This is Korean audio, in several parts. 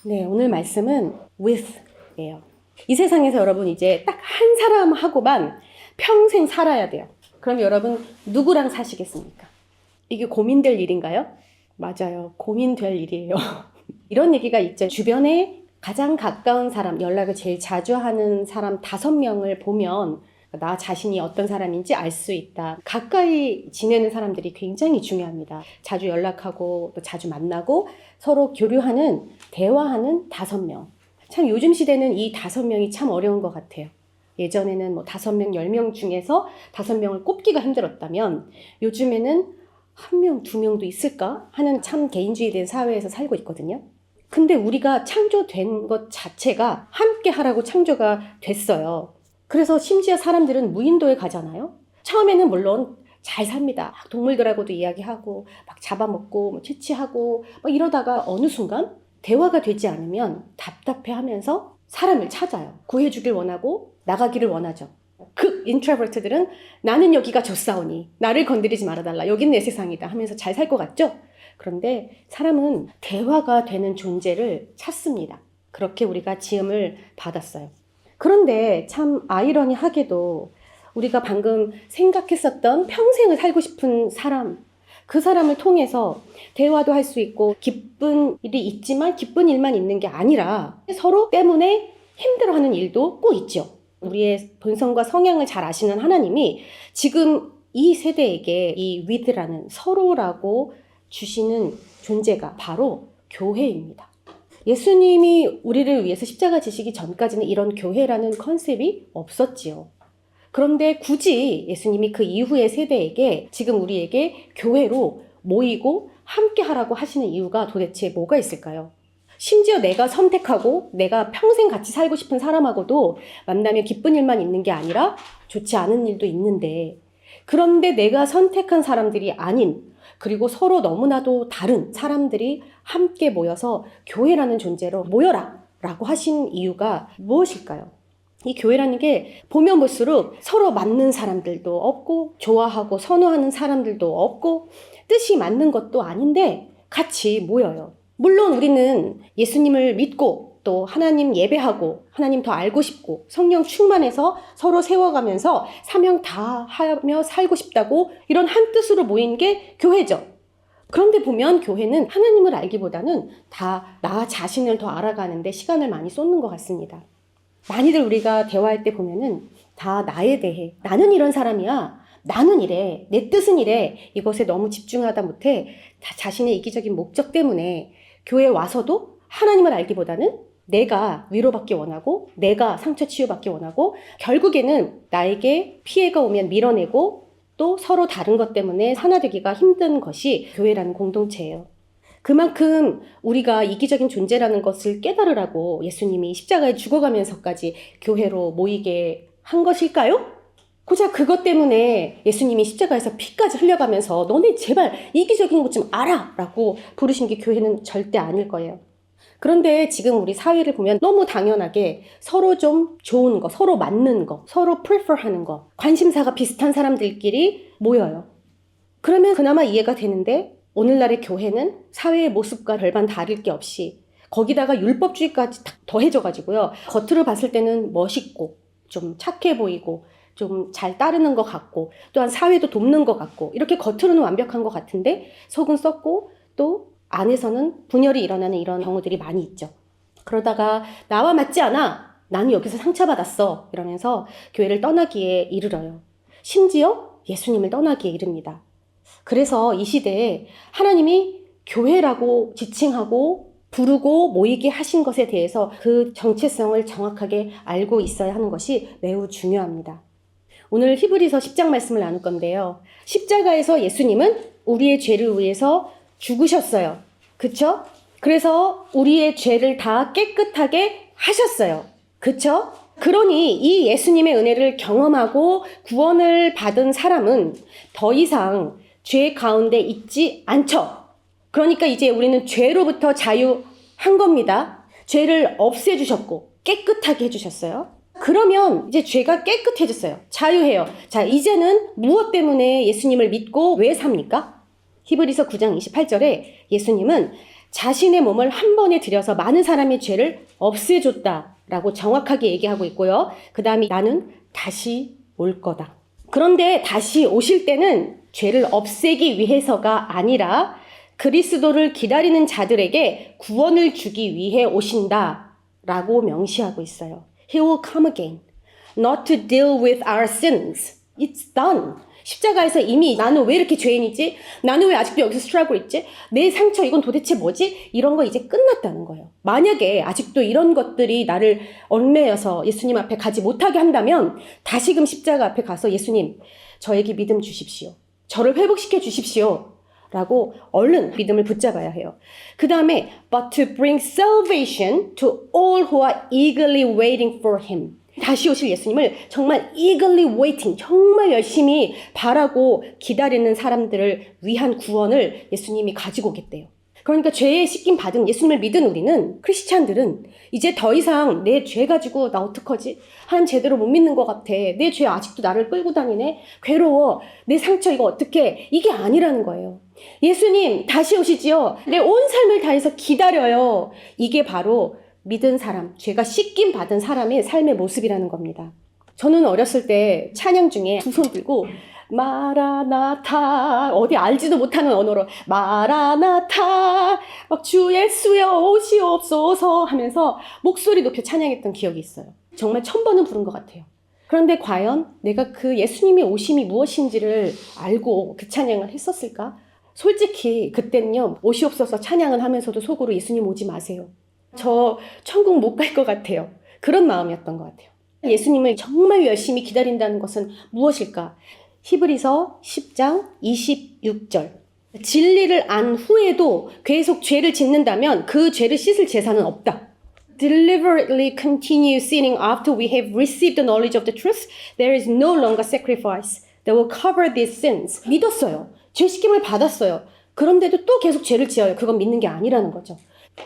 네, 오늘 말씀은 with예요. 이 세상에서 여러분 이제 딱 한 사람하고만 평생 살아야 돼요. 그럼 여러분 누구랑 사시겠습니까? 이게 고민될 일인가요? 맞아요. 고민될 일이에요. 이런 얘기가 있죠. 주변에 가장 가까운 사람, 연락을 제일 자주 하는 사람 5명을 보면 나 자신이 어떤 사람인지 알 수 있다. 가까이 지내는 사람들이 굉장히 중요합니다. 자주 연락하고 또 자주 만나고 서로 교류하는, 대화하는 5명. 참 요즘 시대는 이 5명이 참 어려운 것 같아요. 예전에는 뭐 5명, 10명 중에서 5명을 꼽기가 힘들었다면 요즘에는 1명, 2명도 있을까 하는 참 개인주의 된 사회에서 살고 있거든요. 근데 우리가 창조된 것 자체가 함께 하라고 창조가 됐어요. 그래서 심지어 사람들은 무인도에 가잖아요. 처음에는 물론 잘 삽니다. 막 동물들하고도 이야기하고 막 잡아먹고 뭐 채취하고 막 이러다가 어느 순간 대화가 되지 않으면 답답해하면서 사람을 찾아요. 구해주길 원하고 나가기를 원하죠. 그 인트로버트들은 나는 여기가 좋사오니 나를 건드리지 말아달라. 여긴 내 세상이다 하면서 잘 살 것 같죠? 그런데 사람은 대화가 되는 존재를 찾습니다. 그렇게 우리가 지음을 받았어요. 그런데 참 아이러니하게도 우리가 방금 생각했었던 평생을 살고 싶은 사람, 그 사람을 통해서 대화도 할 수 있고 기쁜 일이 있지만 기쁜 일만 있는 게 아니라 서로 때문에 힘들어하는 일도 꼭 있죠. 우리의 본성과 성향을 잘 아시는 하나님이 지금 이 세대에게 이 with라는 서로라고 주시는 존재가 바로 교회입니다. 예수님이 우리를 위해서 십자가 지시기 전까지는 이런 교회라는 컨셉이 없었지요. 그런데 굳이 예수님이 그 이후의 세대에게 지금 우리에게 교회로 모이고 함께 하라고 하시는 이유가 도대체 뭐가 있을까요? 심지어 내가 선택하고 내가 평생 같이 살고 싶은 사람하고도 만나면 기쁜 일만 있는 게 아니라 좋지 않은 일도 있는데, 그런데 내가 선택한 사람들이 아닌, 그리고 서로 너무나도 다른 사람들이 함께 모여서 교회라는 존재로 모여라 라고 하신 이유가 무엇일까요? 이 교회라는 게 보면 볼수록 서로 맞는 사람들도 없고 좋아하고 선호하는 사람들도 없고 뜻이 맞는 것도 아닌데 같이 모여요. 물론 우리는 예수님을 믿고 또 하나님 예배하고 하나님 더 알고 싶고 성령 충만해서 서로 세워가면서 사명 다 하며 살고 싶다고 이런 한 뜻으로 모인 게 교회죠. 그런데 보면 교회는 하나님을 알기보다는 다 나 자신을 더 알아가는데 시간을 많이 쏟는 것 같습니다. 많이들 우리가 대화할 때 보면은 다 나에 대해, 나는 이런 사람이야, 나는 이래, 내 뜻은 이래, 이것에 너무 집중하다 못해 다 자신의 이기적인 목적 때문에 교회에 와서도 하나님을 알기보다는 내가 위로받기 원하고 내가 상처 치유받기 원하고 결국에는 나에게 피해가 오면 밀어내고 또 서로 다른 것 때문에 하나 되기가 힘든 것이 교회라는 공동체예요. 그만큼 우리가 이기적인 존재라는 것을 깨달으라고 예수님이 십자가에 죽어가면서까지 교회로 모이게 한 것일까요? 고작 그것 때문에 예수님이 십자가에서 피까지 흘려가면서 너네 제발 이기적인 것 좀 알아! 라고 부르신 게 교회는 절대 아닐 거예요. 그런데 지금 우리 사회를 보면 너무 당연하게 서로 좀 좋은 거, 서로 맞는 거, 서로 prefer하는 거, 관심사가 비슷한 사람들끼리 모여요. 그러면 그나마 이해가 되는데 오늘날의 교회는 사회의 모습과 별반 다를 게 없이 거기다가 율법주의까지 더해져가지고요. 겉으로 봤을 때는 멋있고 좀 착해 보이고 좀 잘 따르는 것 같고 또한 사회도 돕는 것 같고 이렇게 겉으로는 완벽한 것 같은데 속은 썩고 또 안에서는 분열이 일어나는 이런 경우들이 많이 있죠. 그러다가 나와 맞지 않아. 나는 여기서 상처받았어. 이러면서 교회를 떠나기에 이르러요. 심지어 예수님을 떠나기에 이릅니다. 그래서 이 시대에 하나님이 교회라고 지칭하고 부르고 모이게 하신 것에 대해서 그 정체성을 정확하게 알고 있어야 하는 것이 매우 중요합니다. 오늘 히브리서 10장 말씀을 나눌 건데요. 십자가에서 예수님은 우리의 죄를 위해서 죽으셨어요. 그쵸? 그래서 우리의 죄를 다 깨끗하게 하셨어요. 그쵸? 그러니 이 예수님의 은혜를 경험하고 구원을 받은 사람은 더 이상 죄 가운데 있지 않죠. 그러니까 이제 우리는 죄로부터 자유한 겁니다. 죄를 없애주셨고 깨끗하게 해주셨어요. 그러면 이제 죄가 깨끗해졌어요. 자유해요. 자, 이제는 무엇 때문에 예수님을 믿고 왜 삽니까? 히브리서 9장 28절에 예수님은 자신의 몸을 한 번에 들여서 많은 사람의 죄를 없애줬다라고 정확하게 얘기하고 있고요. 그 다음에 나는 다시 올 거다. 그런데 다시 오실 때는 죄를 없애기 위해서가 아니라 그리스도를 기다리는 자들에게 구원을 주기 위해 오신다라고 명시하고 있어요. He will come again, not to deal with our sins. It's done. 십자가에서 이미 나는 왜 이렇게 죄인이지? 나는 왜 아직도 여기서 스트러글 있지? 내 상처 이건 도대체 뭐지? 이런 거 이제 끝났다는 거예요. 만약에 아직도 이런 것들이 나를 얽매여서 예수님 앞에 가지 못하게 한다면 다시금 십자가 앞에 가서 예수님 저에게 믿음 주십시오. 저를 회복시켜 주십시오. 라고 얼른 믿음을 붙잡아야 해요. 그 다음에 but to bring salvation to all who are eagerly waiting for him. 다시 오실 예수님을 정말 eagerly waiting, 정말 열심히 바라고 기다리는 사람들을 위한 구원을 예수님이 가지고 오겠대요. 그러니까 죄에 씻김 받은 예수님을 믿은 우리는, 크리스찬들은 이제 더 이상 내 죄 가지고 나 어떡하지? 하나님 제대로 못 믿는 것 같아. 내 죄 아직도 나를 끌고 다니네? 괴로워. 내 상처 이거 어떡해? 이게 아니라는 거예요. 예수님 다시 오시지요. 내 온 삶을 다해서 기다려요. 이게 바로 믿은 사람, 죄가 씻김 받은 사람의 삶의 모습이라는 겁니다. 저는 어렸을 때 찬양 중에 두 손 들고 마라나타, 어디 알지도 못하는 언어로 마라나타, 막 주 예수여 오시옵소서 하면서 목소리 높여 찬양했던 기억이 있어요. 정말 1000번은 부른 것 같아요. 그런데 과연 내가 그 예수님의 오심이 무엇인지를 알고 그 찬양을 했었을까? 솔직히 그때는요, 오시옵소서 찬양을 하면서도 속으로 예수님 오지 마세요. 저 천국 못 갈 것 같아요. 그런 마음이었던 것 같아요. 예수님을 정말 열심히 기다린다는 것은 무엇일까? 히브리서 10장 26절. 진리를 안 후에도 계속 죄를 짓는다면 그 죄를 씻을 제사는 없다. Deliberately continue sinning after we have received the knowledge of the truth. There is no longer sacrifice that will cover these sins. 믿었어요. 죄 씻김을 받았어요. 그런데도 또 계속 죄를 지어요. 그건 믿는 게 아니라는 거죠.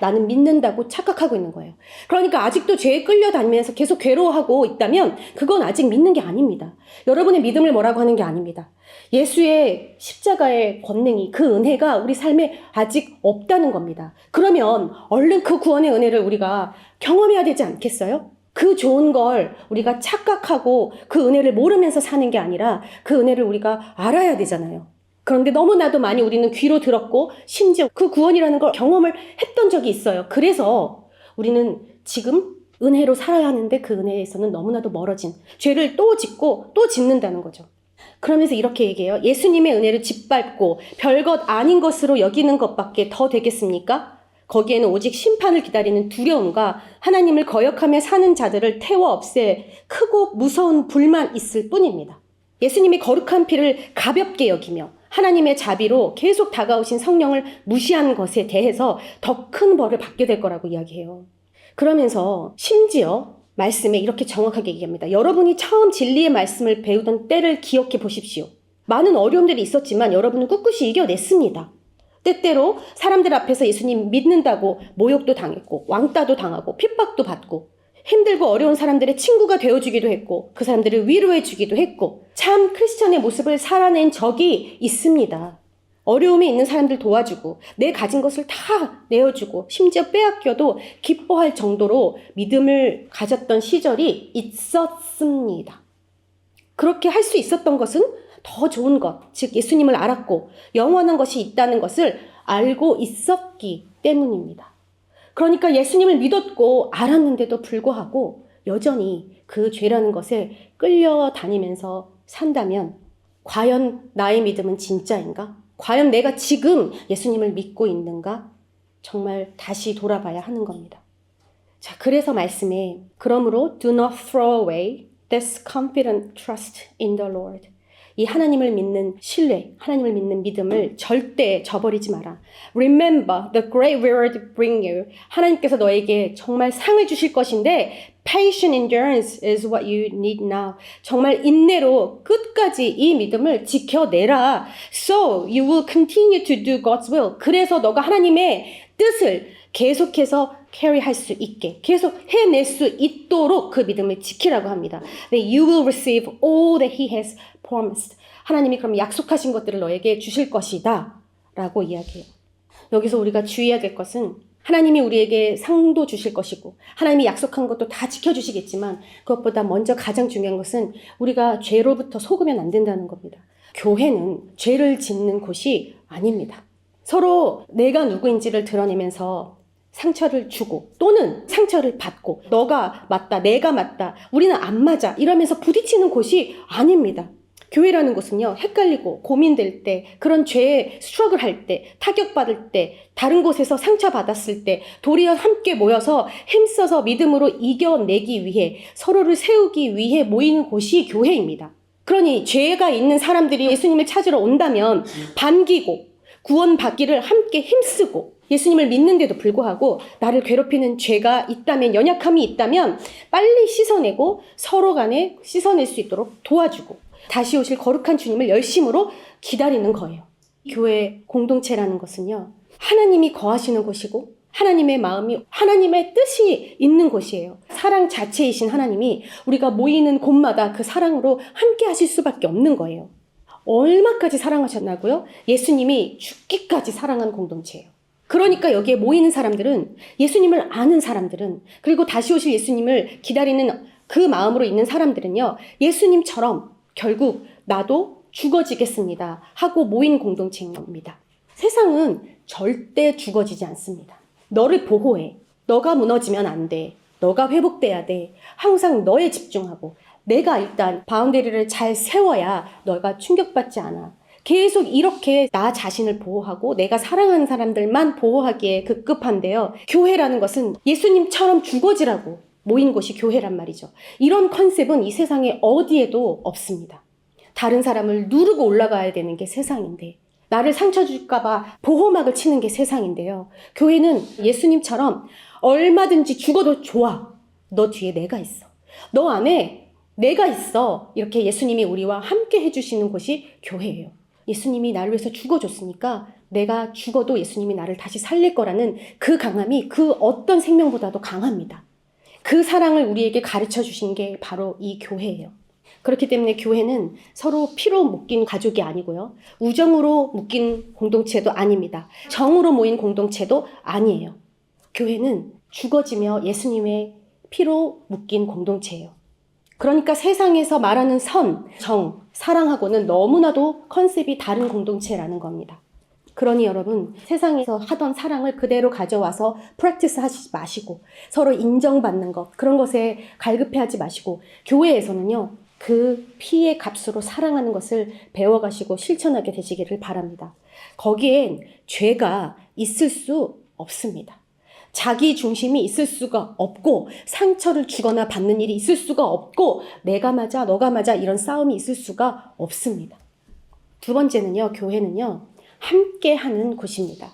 나는 믿는다고 착각하고 있는 거예요. 그러니까 아직도 죄에 끌려다니면서 계속 괴로워하고 있다면 그건 아직 믿는 게 아닙니다. 여러분의 믿음을 뭐라고 하는 게 아닙니다. 예수의 십자가의 권능이, 그 은혜가 우리 삶에 아직 없다는 겁니다. 그러면 얼른 그 구원의 은혜를 우리가 경험해야 되지 않겠어요? 그 좋은 걸 우리가 착각하고 그 은혜를 모르면서 사는 게 아니라 그 은혜를 우리가 알아야 되잖아요. 그런데 너무나도 많이 우리는 귀로 들었고 심지어 그 구원이라는 걸 경험을 했던 적이 있어요. 그래서 우리는 지금 은혜로 살아야 하는데 그 은혜에서는 너무나도 멀어진 죄를 또 짓고 또 짓는다는 거죠. 그러면서 이렇게 얘기해요. 예수님의 은혜를 짓밟고 별것 아닌 것으로 여기는 것밖에 더 되겠습니까? 거기에는 오직 심판을 기다리는 두려움과 하나님을 거역하며 사는 자들을 태워 없애 크고 무서운 불만 있을 뿐입니다. 예수님의 거룩한 피를 가볍게 여기며 하나님의 자비로 계속 다가오신 성령을 무시하는 것에 대해서 더 큰 벌을 받게 될 거라고 이야기해요. 그러면서 심지어 말씀에 이렇게 정확하게 얘기합니다. 여러분이 처음 진리의 말씀을 배우던 때를 기억해 보십시오. 많은 어려움들이 있었지만 여러분은 꿋꿋이 이겨냈습니다. 때때로 사람들 앞에서 예수님 믿는다고 모욕도 당했고 왕따도 당하고 핍박도 받고 힘들고 어려운 사람들의 친구가 되어주기도 했고 그 사람들을 위로해주기도 했고 참 크리스천의 모습을 살아낸 적이 있습니다. 어려움에 있는 사람들 도와주고 내 가진 것을 다 내어주고 심지어 빼앗겨도 기뻐할 정도로 믿음을 가졌던 시절이 있었습니다. 그렇게 할 수 있었던 것은 더 좋은 것, 즉 예수님을 알았고 영원한 것이 있다는 것을 알고 있었기 때문입니다. 그러니까 예수님을 믿었고 알았는데도 불구하고 여전히 그 죄라는 것에 끌려다니면서 산다면 과연 나의 믿음은 진짜인가? 과연 내가 지금 예수님을 믿고 있는가? 정말 다시 돌아봐야 하는 겁니다. 자, 그래서 말씀에 그러므로 do not throw away this confident trust in the Lord. 이 하나님을 믿는 신뢰, 하나님을 믿는 믿음을 절대 저버리지 마라. Remember the great reward bring you. 하나님께서 너에게 정말 상을 주실 것인데 patient endurance is what you need now. 정말 인내로 끝까지 이 믿음을 지켜내라. So you will continue to do God's will. 그래서 너가 하나님의 뜻을 계속해서 carry할 수 있게, 계속 해낼 수 있도록 그 믿음을 지키라고 합니다. You will receive all that He has promised. 하나님이 그럼 약속하신 것들을 너에게 주실 것이다 라고 이야기해요. 여기서 우리가 주의해야 될 것은 하나님이 우리에게 상도 주실 것이고 하나님이 약속한 것도 다 지켜주시겠지만 그것보다 먼저 가장 중요한 것은 우리가 죄로부터 속으면 안 된다는 겁니다. 교회는 죄를 짓는 곳이 아닙니다. 서로 내가 누구인지를 드러내면서 상처를 주고 또는 상처를 받고 너가 맞다, 내가 맞다, 우리는 안 맞아 이러면서 부딪히는 곳이 아닙니다. 교회라는 곳은요, 헷갈리고 고민될 때, 그런 죄에 스트러글 할 때, 타격받을 때, 다른 곳에서 상처받았을 때 도리어 함께 모여서 힘써서 믿음으로 이겨내기 위해 서로를 세우기 위해 모이는 곳이 교회입니다. 그러니 죄가 있는 사람들이 예수님을 찾으러 온다면 반기고 구원받기를 함께 힘쓰고 예수님을 믿는데도 불구하고 나를 괴롭히는 죄가 있다면, 연약함이 있다면 빨리 씻어내고 서로 간에 씻어낼 수 있도록 도와주고 다시 오실 거룩한 주님을 열심으로 기다리는 거예요. 교회 공동체라는 것은요, 하나님이 거하시는 곳이고 하나님의 마음이, 하나님의 뜻이 있는 곳이에요. 사랑 자체이신 하나님이 우리가 모이는 곳마다 그 사랑으로 함께 하실 수밖에 없는 거예요. 얼마까지 사랑하셨나고요? 예수님이 죽기까지 사랑한 공동체예요. 그러니까 여기에 모이는 사람들은, 예수님을 아는 사람들은, 그리고 다시 오실 예수님을 기다리는 그 마음으로 있는 사람들은요, 예수님처럼 결국 나도 죽어지겠습니다 하고 모인 공동체입니다. 세상은 절대 죽어지지 않습니다. 너를 보호해. 너가 무너지면 안 돼. 너가 회복돼야 돼. 항상 너에 집중하고 내가 일단 바운더리를 잘 세워야 너가 충격받지 않아. 계속 이렇게 나 자신을 보호하고 내가 사랑하는 사람들만 보호하기에 급급한데요. 교회라는 것은 예수님처럼 죽어지라고 모인 곳이 교회란 말이죠. 이런 컨셉은 이 세상에 어디에도 없습니다. 다른 사람을 누르고 올라가야 되는 게 세상인데, 나를 상처 줄까봐 보호막을 치는 게 세상인데요. 교회는 예수님처럼 얼마든지 죽어도 좋아. 너 뒤에 내가 있어. 너 안에 내가 있어. 이렇게 예수님이 우리와 함께 해주시는 곳이 교회예요. 예수님이 나를 위해서 죽어줬으니까 내가 죽어도 예수님이 나를 다시 살릴 거라는 그 강함이 그 어떤 생명보다도 강합니다. 그 사랑을 우리에게 가르쳐 주신 게 바로 이 교회예요. 그렇기 때문에 교회는 서로 피로 묶인 가족이 아니고요. 우정으로 묶인 공동체도 아닙니다. 정으로 모인 공동체도 아니에요. 교회는 죽어지며 예수님의 피로 묶인 공동체예요. 그러니까 세상에서 말하는 선, 정, 사랑하고는 너무나도 컨셉이 다른 공동체라는 겁니다. 그러니 여러분, 세상에서 하던 사랑을 그대로 가져와서 프랙티스 하시지 마시고 서로 인정받는 것, 그런 것에 갈급해하지 마시고 교회에서는요, 그 피의 값으로 사랑하는 것을 배워가시고 실천하게 되시기를 바랍니다. 거기엔 죄가 있을 수 없습니다. 자기 중심이 있을 수가 없고 상처를 주거나 받는 일이 있을 수가 없고 내가 맞아 너가 맞아 이런 싸움이 있을 수가 없습니다. 두 번째는요, 교회는요, 함께 하는 곳입니다.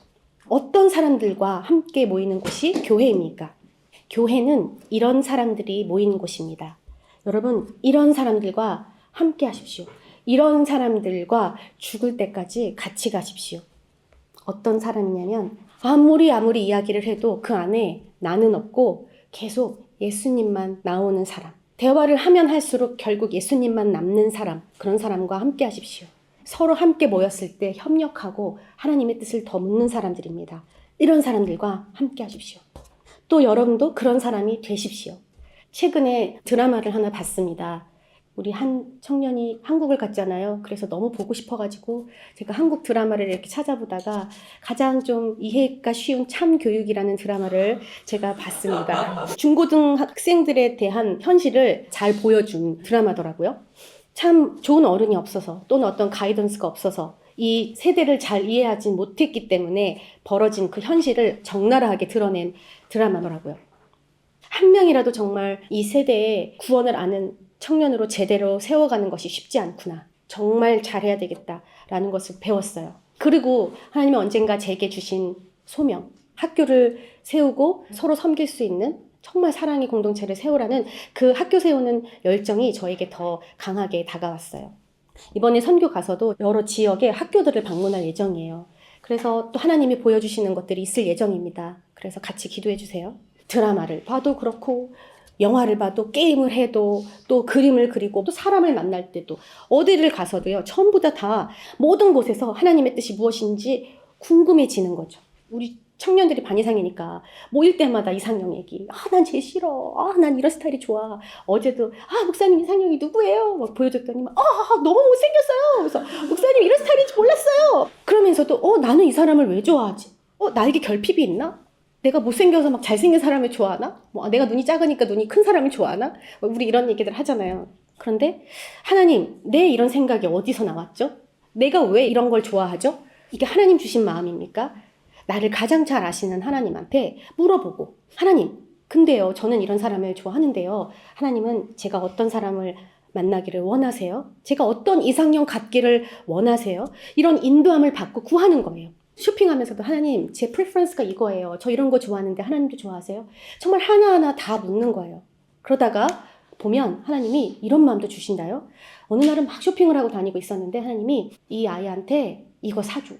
어떤 사람들과 함께 모이는 곳이 교회입니까? 교회는 이런 사람들이 모이는 곳입니다. 여러분, 이런 사람들과 함께 하십시오. 이런 사람들과 죽을 때까지 같이 가십시오. 어떤 사람이냐면 아무리 이야기를 해도 그 안에 나는 없고 계속 예수님만 나오는 사람. 대화를 하면 할수록 결국 예수님만 남는 사람, 그런 사람과 함께 하십시오. 서로 함께 모였을 때 협력하고 하나님의 뜻을 더 묻는 사람들입니다. 이런 사람들과 함께 하십시오. 또 여러분도 그런 사람이 되십시오. 최근에 드라마를 하나 봤습니다. 우리 한 청년이 한국을 갔잖아요. 그래서 너무 보고 싶어가지고 제가 한국 드라마를 이렇게 찾아보다가 가장 좀 이해가 쉬운 참교육이라는 드라마를 제가 봤습니다. 중고등 학생들에 대한 현실을 잘 보여준 드라마더라고요. 참 좋은 어른이 없어서 또는 어떤 가이던스가 없어서 이 세대를 잘 이해하지 못했기 때문에 벌어진 그 현실을 적나라하게 드러낸 드라마더라고요. 한 명이라도 정말 이 세대의 구원을 아는 청년으로 제대로 세워가는 것이 쉽지 않구나. 정말 잘해야 되겠다라는 것을 배웠어요. 그리고 하나님이 언젠가 제게 주신 소명, 학교를 세우고 서로 섬길 수 있는 정말 사랑의 공동체를 세우라는 그 학교 세우는 열정이 저에게 더 강하게 다가왔어요. 이번에 선교 가서도 여러 지역의 학교들을 방문할 예정이에요. 그래서 또 하나님이 보여주시는 것들이 있을 예정입니다. 그래서 같이 기도해 주세요. 드라마를 봐도 그렇고 영화를 봐도 게임을 해도 또 그림을 그리고 또 사람을 만날 때도 어디를 가서도요, 전부 다 모든 곳에서 하나님의 뜻이 무엇인지 궁금해지는 거죠. 우리 청년들이 반 이상이니까 모일 때마다 이상형 얘기. 난 쟤 싫어. 난 이런 스타일이 좋아. 어제도 목사님 이상형이 누구예요? 막 보여줬더니 너무 못생겼어요. 그래서 목사님 이런 스타일인지 몰랐어요. 그러면서도 나는 이 사람을 왜 좋아하지? 나에게 결핍이 있나? 내가 못생겨서 막 잘생긴 사람을 좋아하나? 내가 눈이 작으니까 눈이 큰 사람을 좋아하나? 우리 이런 얘기들 하잖아요. 그런데 하나님, 내 이런 생각이 어디서 나왔죠? 내가 왜 이런 걸 좋아하죠? 이게 하나님 주신 마음입니까? 나를 가장 잘 아시는 하나님한테 물어보고, 하나님, 근데요, 저는 이런 사람을 좋아하는데요. 하나님은 제가 어떤 사람을 만나기를 원하세요? 제가 어떤 이상형 갖기를 원하세요? 이런 인도함을 받고 구하는 거예요. 쇼핑하면서도 하나님, 제 프레퍼런스가 이거예요. 저 이런 거 좋아하는데 하나님도 좋아하세요? 정말 하나하나 다 묻는 거예요. 그러다가 보면 하나님이 이런 마음도 주신다요. 어느 날은 막 쇼핑을 하고 다니고 있었는데 하나님이 이 아이한테 이거 사줘.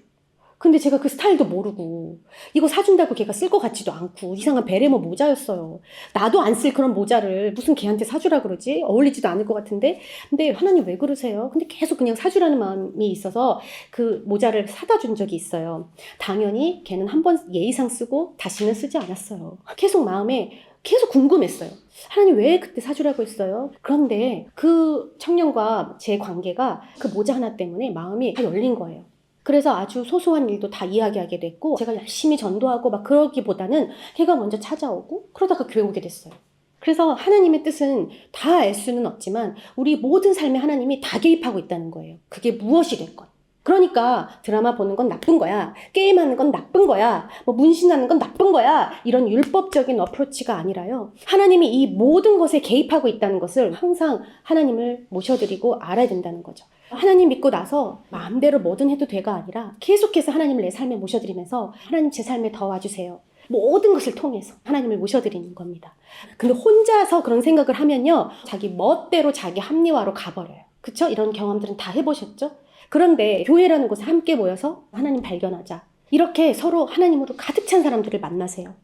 근데 제가 그 스타일도 모르고 이거 사준다고 걔가 쓸 것 같지도 않고 이상한 베레모 모자였어요. 나도 안 쓸 그런 모자를 무슨 걔한테 사주라 그러지? 어울리지도 않을 것 같은데. 근데 하나님 왜 그러세요? 근데 계속 그냥 사주라는 마음이 있어서 그 모자를 사다 준 적이 있어요. 당연히 걔는 한 번 예의상 쓰고 다시는 쓰지 않았어요. 계속 마음에 계속 궁금했어요. 하나님 왜 그때 사주라고 했어요? 그런데 그 청년과 제 관계가 그 모자 하나 때문에 마음이 다 열린 거예요. 그래서 아주 소소한 일도 다 이야기하게 됐고 제가 열심히 전도하고 막 그러기보다는 걔가 먼저 찾아오고 그러다가 교회 오게 됐어요. 그래서 하나님의 뜻은 다 알 수는 없지만 우리 모든 삶에 하나님이 다 개입하고 있다는 거예요. 그게 무엇이 됐건. 그러니까 드라마 보는 건 나쁜 거야. 게임하는 건 나쁜 거야. 문신하는 건 나쁜 거야. 이런 율법적인 어프로치가 아니라요. 하나님이 이 모든 것에 개입하고 있다는 것을 항상 하나님을 모셔드리고 알아야 된다는 거죠. 하나님 믿고 나서 마음대로 뭐든 해도 돼가 아니라 계속해서 하나님을 내 삶에 모셔드리면서 하나님 제 삶에 더 와주세요. 모든 것을 통해서 하나님을 모셔드리는 겁니다. 근데 혼자서 그런 생각을 하면요. 자기 멋대로 자기 합리화로 가버려요. 그쵸? 이런 경험들은 다 해보셨죠? 그런데 교회라는 곳에 함께 모여서 하나님 발견하자. 이렇게 서로 하나님으로 가득 찬 사람들을 만나세요.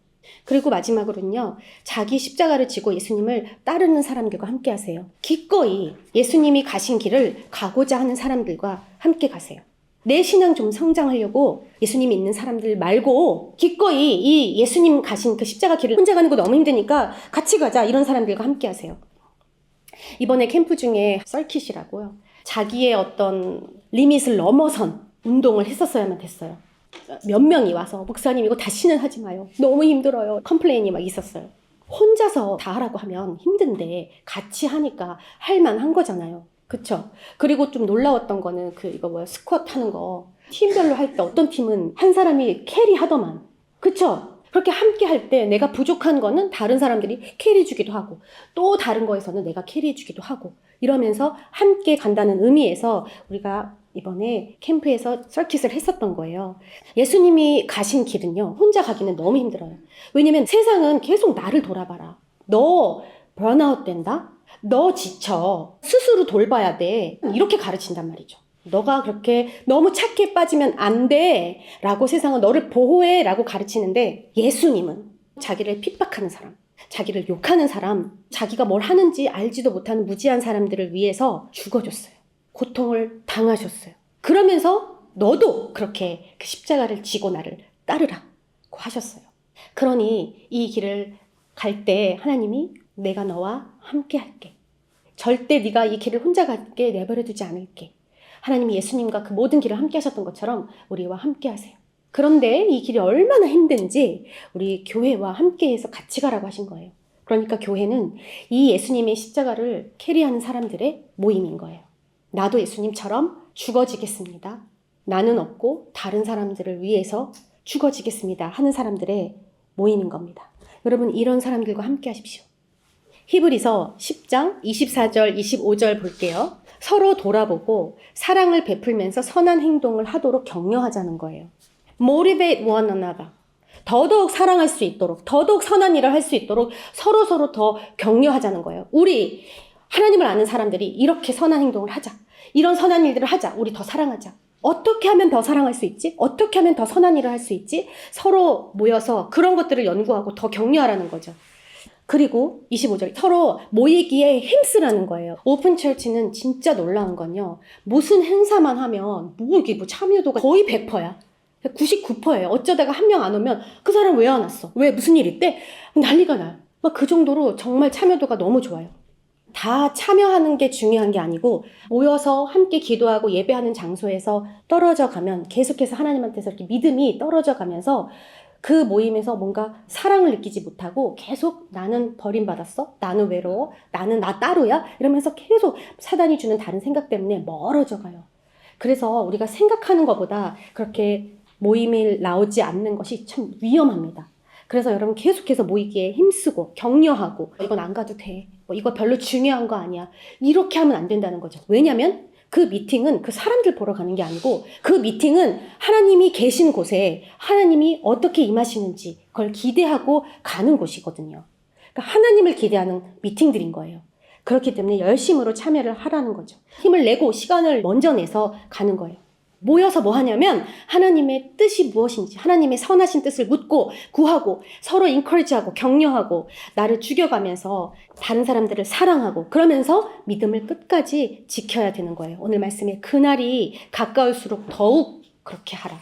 그리고 마지막으로는요. 자기 십자가를 지고 예수님을 따르는 사람들과 함께 하세요. 기꺼이 예수님이 가신 길을 가고자 하는 사람들과 함께 가세요. 내 신앙 좀 성장하려고 예수님이 있는 사람들 말고 기꺼이 이 예수님 가신 그 십자가 길을 혼자 가는 거 너무 힘드니까 같이 가자. 이런 사람들과 함께 하세요. 이번에 캠프 중에 서킷이라고요. 자기의 어떤 리밋을 넘어선 운동을 했었어야만 됐어요. 몇 명이 와서 목사님 이거 다시는 하지 마요. 너무 힘들어요. 컴플레인이 막 있었어요. 혼자서 다 하라고 하면 힘든데 같이 하니까 할만한 거잖아요. 그쵸? 그리고 좀 놀라웠던 거는 스쿼트 하는 거. 팀별로 할 때 어떤 팀은 한 사람이 캐리 하더만. 그쵸? 그렇게 함께 할 때 내가 부족한 거는 다른 사람들이 캐리 주기도 하고 또 다른 거에서는 내가 캐리 주기도 하고 이러면서 함께 간다는 의미에서 우리가 이번에 캠프에서 서킷을 했었던 거예요. 예수님이 가신 길은요. 혼자 가기는 너무 힘들어요. 왜냐면 세상은 계속 나를 돌아봐라. 너 번아웃 된다? 너 지쳐. 스스로 돌봐야 돼. 이렇게 가르친단 말이죠. 너가 그렇게 너무 착해 빠지면 안 돼. 라고 세상은 너를 보호해. 라고 가르치는데 예수님은 자기를 핍박하는 사람, 자기를 욕하는 사람, 자기가 뭘 하는지 알지도 못하는 무지한 사람들을 위해서 죽어줬어요. 고통을 당하셨어요. 그러면서 너도 그렇게 그 십자가를 지고 나를 따르라고 하셨어요. 그러니 이 길을 갈 때 하나님이 내가 너와 함께 할게. 절대 네가 이 길을 혼자 가게 내버려두지 않을게. 하나님이 예수님과 그 모든 길을 함께 하셨던 것처럼 우리와 함께 하세요. 그런데 이 길이 얼마나 힘든지 우리 교회와 함께해서 같이 가라고 하신 거예요. 그러니까 교회는 이 예수님의 십자가를 캐리하는 사람들의 모임인 거예요. 나도 예수님처럼 죽어지겠습니다. 나는 없고 다른 사람들을 위해서 죽어지겠습니다 하는 사람들의 모임인 겁니다. 여러분 이런 사람들과 함께 하십시오. 히브리서 10장 24절 25절 볼게요. 서로 돌아보고 사랑을 베풀면서 선한 행동을 하도록 격려하자는 거예요. Motivate one another. 더더욱 사랑할 수 있도록, 더더욱 선한 일을 할 수 있도록 서로 더 격려하자는 거예요. 우리 하나님을 아는 사람들이 이렇게 선한 행동을 하자. 이런 선한 일들을 하자. 우리 더 사랑하자. 어떻게 하면 더 사랑할 수 있지? 어떻게 하면 더 선한 일을 할 수 있지? 서로 모여서 그런 것들을 연구하고 더 격려하라는 거죠. 그리고 25절 서로 모이기에 힘쓰라는 거예요. 오픈처치는 진짜 놀라운 건요. 무슨 행사만 하면 이게 참여도가 거의 100%야. 99%예요. 어쩌다가 한 명 안 오면 그 사람 왜 안 왔어? 왜 무슨 일 있대? 난리가 나요. 막 그 정도로 정말 참여도가 너무 좋아요. 다 참여하는 게 중요한 게 아니고 모여서 함께 기도하고 예배하는 장소에서 떨어져 가면 계속해서 하나님한테서 이렇게 믿음이 떨어져 가면서 그 모임에서 뭔가 사랑을 느끼지 못하고 계속 나는 버림받았어? 나는 외로워? 나는 나 따로야? 이러면서 계속 사단이 주는 다른 생각 때문에 멀어져 가요. 그래서 우리가 생각하는 것보다 그렇게 모임에 나오지 않는 것이 참 위험합니다. 그래서 여러분 계속해서 모이기에 힘쓰고 격려하고 이건 안 가도 돼. 이거 별로 중요한 거 아니야. 이렇게 하면 안 된다는 거죠. 왜냐면 그 미팅은 그 사람들 보러 가는 게 아니고 그 미팅은 하나님이 계신 곳에 하나님이 어떻게 임하시는지 그걸 기대하고 가는 곳이거든요. 그러니까 하나님을 기대하는 미팅들인 거예요. 그렇기 때문에 열심으로 참여를 하라는 거죠. 힘을 내고 시간을 먼저 내서 가는 거예요. 모여서 뭐 하냐면 하나님의 뜻이 무엇인지 하나님의 선하신 뜻을 묻고 구하고 서로 인커리지하고 격려하고 나를 죽여가면서 다른 사람들을 사랑하고 그러면서 믿음을 끝까지 지켜야 되는 거예요. 오늘 말씀에 그날이 가까울수록 더욱 그렇게 하라.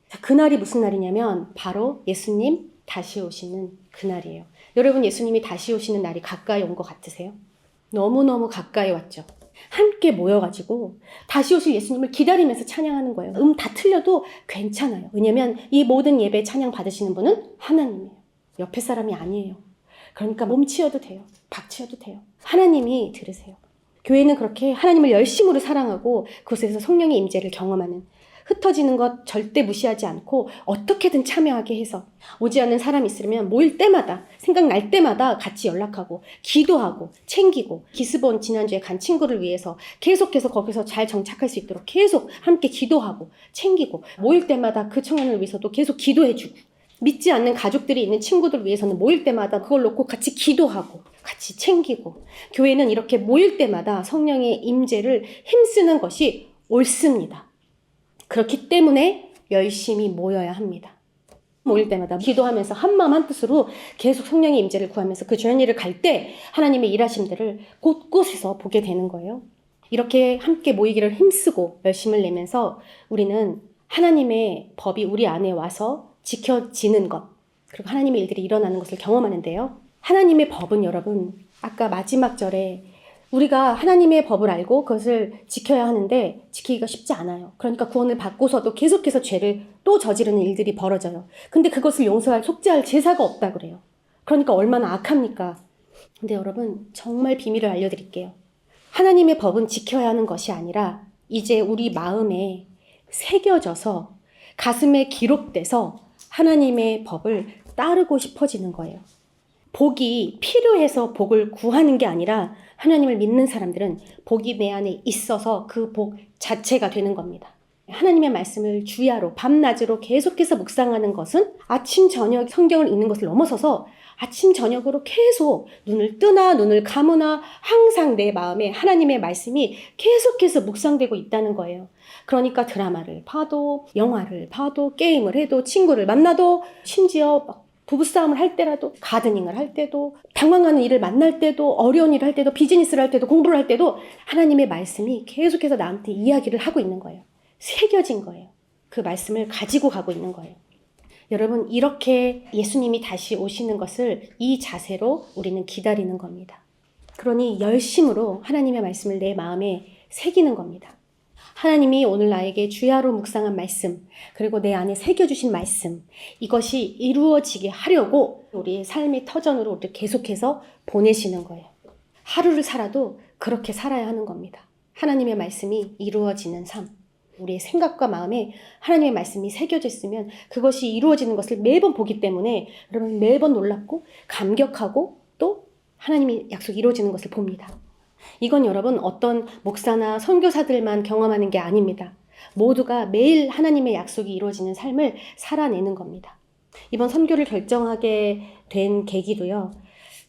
자, 그날이 무슨 날이냐면 바로 예수님 다시 오시는 그날이에요. 여러분 예수님이 다시 오시는 날이 가까이 온 것 같으세요? 너무너무 가까이 왔죠. 함께 모여가지고 다시 오실 예수님을 기다리면서 찬양하는 거예요. 다 틀려도 괜찮아요. 왜냐면 이 모든 예배 찬양 받으시는 분은 하나님이에요. 옆에 사람이 아니에요. 그러니까 몸치여도 돼요. 박치여도 돼요. 하나님이 들으세요. 교회는 그렇게 하나님을 열심으로 사랑하고 그곳에서 성령의 임재를 경험하는 흩어지는 것 절대 무시하지 않고 어떻게든 참여하게 해서 오지 않는 사람이 있으면 모일 때마다 생각날 때마다 같이 연락하고 기도하고 챙기고 기스본 지난주에 간 친구를 위해서 계속해서 거기서 잘 정착할 수 있도록 계속 함께 기도하고 챙기고 모일 때마다 그 청년을 위해서도 계속 기도해주고 믿지 않는 가족들이 있는 친구들 위해서는 모일 때마다 그걸 놓고 같이 기도하고 같이 챙기고 교회는 이렇게 모일 때마다 성령의 임재를 힘쓰는 것이 옳습니다. 그렇기 때문에 열심히 모여야 합니다. 모일 때마다 기도하면서 한마음 한뜻으로 계속 성령의 임재를 구하면서 그 journey를 갈 때 하나님의 일하심들을 곳곳에서 보게 되는 거예요. 이렇게 함께 모이기를 힘쓰고 열심을 내면서 우리는 하나님의 법이 우리 안에 와서 지켜지는 것 그리고 하나님의 일들이 일어나는 것을 경험하는데요. 하나님의 법은 여러분 아까 마지막 절에 우리가 하나님의 법을 알고 그것을 지켜야 하는데 지키기가 쉽지 않아요. 그러니까 구원을 받고서도 계속해서 죄를 또 저지르는 일들이 벌어져요. 근데 그것을 용서할 속죄할 제사가 없다 그래요. 그러니까 얼마나 악합니까? 근데 여러분 정말 비밀을 알려드릴게요. 하나님의 법은 지켜야 하는 것이 아니라 이제 우리 마음에 새겨져서 가슴에 기록돼서 하나님의 법을 따르고 싶어지는 거예요. 복이 필요해서 복을 구하는 게 아니라 하나님을 믿는 사람들은 복이 내 안에 있어서 그 복 자체가 되는 겁니다. 하나님의 말씀을 주야로 밤낮으로 계속해서 묵상하는 것은 아침 저녁 성경을 읽는 것을 넘어서서 아침 저녁으로 계속 눈을 뜨나 눈을 감으나 항상 내 마음에 하나님의 말씀이 계속해서 묵상되고 있다는 거예요. 그러니까 드라마를 봐도 영화를 봐도 게임을 해도 친구를 만나도 심지어 부부싸움을 할 때라도 가드닝을 할 때도 당황하는 일을 만날 때도 어려운 일을 할 때도 비즈니스를 할 때도 공부를 할 때도 하나님의 말씀이 계속해서 나한테 이야기를 하고 있는 거예요. 새겨진 거예요. 그 말씀을 가지고 가고 있는 거예요. 여러분 이렇게 예수님이 다시 오시는 것을 이 자세로 우리는 기다리는 겁니다. 그러니 열심으로 하나님의 말씀을 내 마음에 새기는 겁니다. 하나님이 오늘 나에게 주야로 묵상한 말씀 그리고 내 안에 새겨주신 말씀 이것이 이루어지게 하려고 우리의 삶의 터전으로 우리를 계속해서 보내시는 거예요. 하루를 살아도 그렇게 살아야 하는 겁니다. 하나님의 말씀이 이루어지는 삶 우리의 생각과 마음에 하나님의 말씀이 새겨져 있으면 그것이 이루어지는 것을 매번 보기 때문에 여러분 매번 놀랍고 감격하고 또 하나님의 약속이 이루어지는 것을 봅니다. 이건 여러분 어떤 목사나 선교사들만 경험하는 게 아닙니다. 모두가 매일 하나님의 약속이 이루어지는 삶을 살아내는 겁니다. 이번 선교를 결정하게 된 계기도요.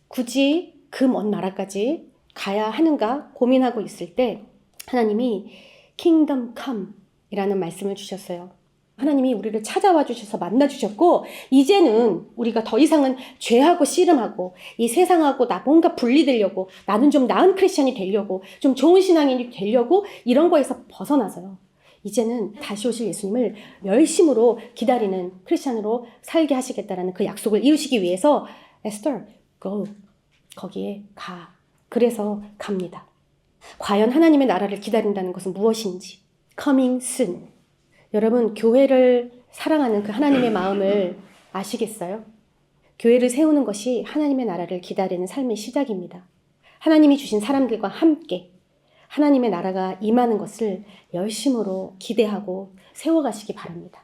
굳이 그 먼 나라까지 가야 하는가 고민하고 있을 때 하나님이 Kingdom Come 이라는 말씀을 주셨어요. 하나님이 우리를 찾아와 주셔서 만나 주셨고 이제는 우리가 더 이상은 죄하고 씨름하고 이 세상하고 나 뭔가 분리되려고 나는 좀 나은 크리스천이 되려고 좀 좋은 신앙인이 되려고 이런 거에서 벗어나서요. 이제는 다시 오실 예수님을 열심으로 기다리는 크리스찬으로 살게 하시겠다라는 그 약속을 이루시기 위해서 에스더, go. 거기에 가. 그래서 갑니다. 과연 하나님의 나라를 기다린다는 것은 무엇인지. coming soon. 여러분, 교회를 사랑하는 그 하나님의 마음을 아시겠어요? 교회를 세우는 것이 하나님의 나라를 기다리는 삶의 시작입니다. 하나님이 주신 사람들과 함께 하나님의 나라가 임하는 것을 열심으로 기대하고 세워가시기 바랍니다.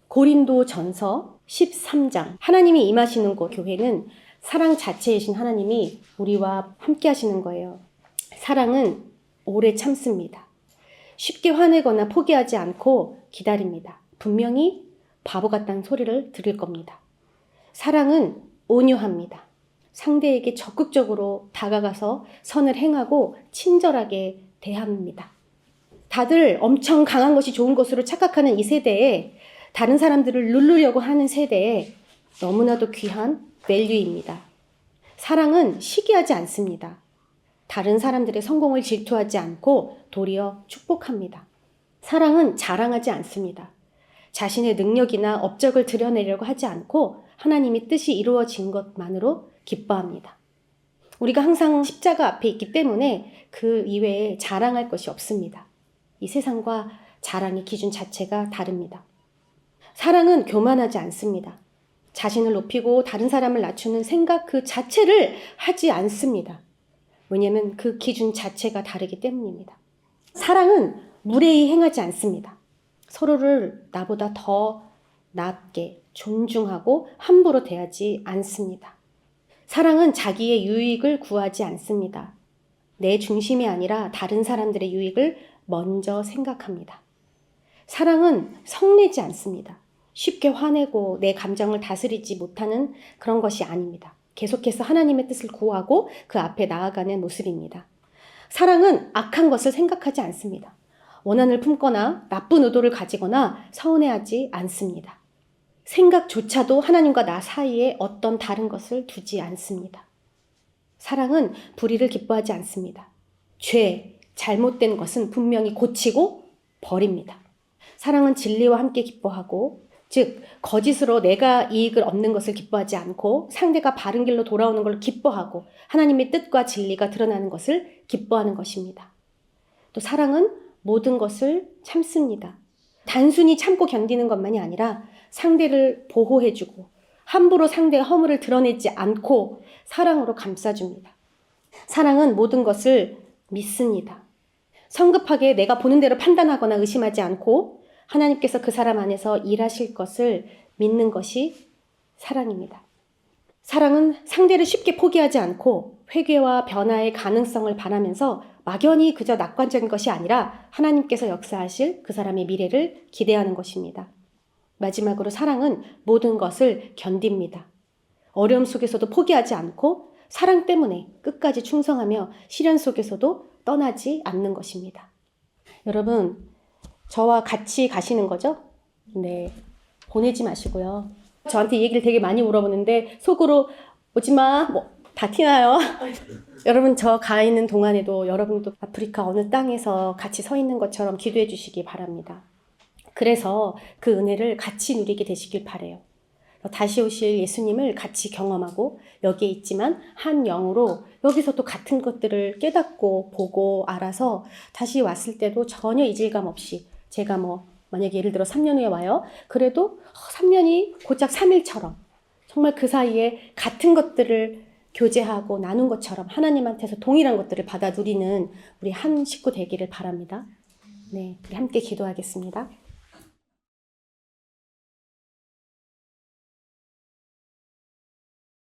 고린도 전서 13장. 하나님이 임하시는 곳 교회는 사랑 자체이신 하나님이 우리와 함께 하시는 거예요. 사랑은 오래 참습니다. 쉽게 화내거나 포기하지 않고 기다립니다. 분명히 바보 같다는 소리를 들을 겁니다. 사랑은 온유합니다. 상대에게 적극적으로 다가가서 선을 행하고 친절하게 대합니다. 다들 엄청 강한 것이 좋은 것으로 착각하는 이 세대에 다른 사람들을 누르려고 하는 세대에 너무나도 귀한 밸류입니다. 사랑은 시기하지 않습니다. 다른 사람들의 성공을 질투하지 않고 도리어 축복합니다. 사랑은 자랑하지 않습니다. 자신의 능력이나 업적을 드러내려고 하지 않고 하나님의 뜻이 이루어진 것만으로 기뻐합니다. 우리가 항상 십자가 앞에 있기 때문에 그 이외에 자랑할 것이 없습니다. 이 세상과 자랑의 기준 자체가 다릅니다. 사랑은 교만하지 않습니다. 자신을 높이고 다른 사람을 낮추는 생각 그 자체를 하지 않습니다. 왜냐하면 그 기준 자체가 다르기 때문입니다. 사랑은 무례히 행하지 않습니다. 서로를 나보다 더 낮게 존중하고 함부로 대하지 않습니다. 사랑은 자기의 유익을 구하지 않습니다. 내 중심이 아니라 다른 사람들의 유익을 먼저 생각합니다. 사랑은 성내지 않습니다. 쉽게 화내고 내 감정을 다스리지 못하는 그런 것이 아닙니다. 계속해서 하나님의 뜻을 구하고 그 앞에 나아가는 모습입니다. 사랑은 악한 것을 생각하지 않습니다. 원한을 품거나 나쁜 의도를 가지거나 서운해하지 않습니다. 생각조차도 하나님과 나 사이에 어떤 다른 것을 두지 않습니다. 사랑은 불의를 기뻐하지 않습니다. 죄, 잘못된 것은 분명히 고치고 버립니다. 사랑은 진리와 함께 기뻐하고, 즉 거짓으로 내가 이익을 얻는 것을 기뻐하지 않고 상대가 바른 길로 돌아오는 걸 기뻐하고 하나님의 뜻과 진리가 드러나는 것을 기뻐하는 것입니다. 또 사랑은 모든 것을 참습니다. 단순히 참고 견디는 것만이 아니라 상대를 보호해주고 함부로 상대의 허물을 드러내지 않고 사랑으로 감싸줍니다. 사랑은 모든 것을 믿습니다. 성급하게 내가 보는 대로 판단하거나 의심하지 않고 하나님께서 그 사람 안에서 일하실 것을 믿는 것이 사랑입니다. 사랑은 상대를 쉽게 포기하지 않고 회개와 변화의 가능성을 바라면서 막연히 그저 낙관적인 것이 아니라 하나님께서 역사하실 그 사람의 미래를 기대하는 것입니다. 마지막으로 사랑은 모든 것을 견딥니다. 어려움 속에서도 포기하지 않고 사랑 때문에 끝까지 충성하며 시련 속에서도 떠나지 않는 것입니다. 여러분, 저와 같이 가시는 거죠? 네, 보내지 마시고요. 저한테 얘기를 되게 많이 물어보는데 속으로 오지마, 다 티나요. 여러분, 저 가 있는 동안에도 여러분도 아프리카 어느 땅에서 같이 서 있는 것처럼 기도해 주시기 바랍니다. 그래서 그 은혜를 같이 누리게 되시길 바라요. 다시 오실 예수님을 같이 경험하고 여기에 있지만 한 영으로 여기서 또 같은 것들을 깨닫고 보고 알아서 다시 왔을 때도 전혀 이질감 없이 제가 만약에 예를 들어 3년 후에 와요. 그래도 3년이 고작 3일처럼 정말 그 사이에 같은 것들을 교제하고 나눈 것처럼 하나님한테서 동일한 것들을 받아 누리는 우리 한 식구 되기를 바랍니다. 네, 우리 함께 기도하겠습니다.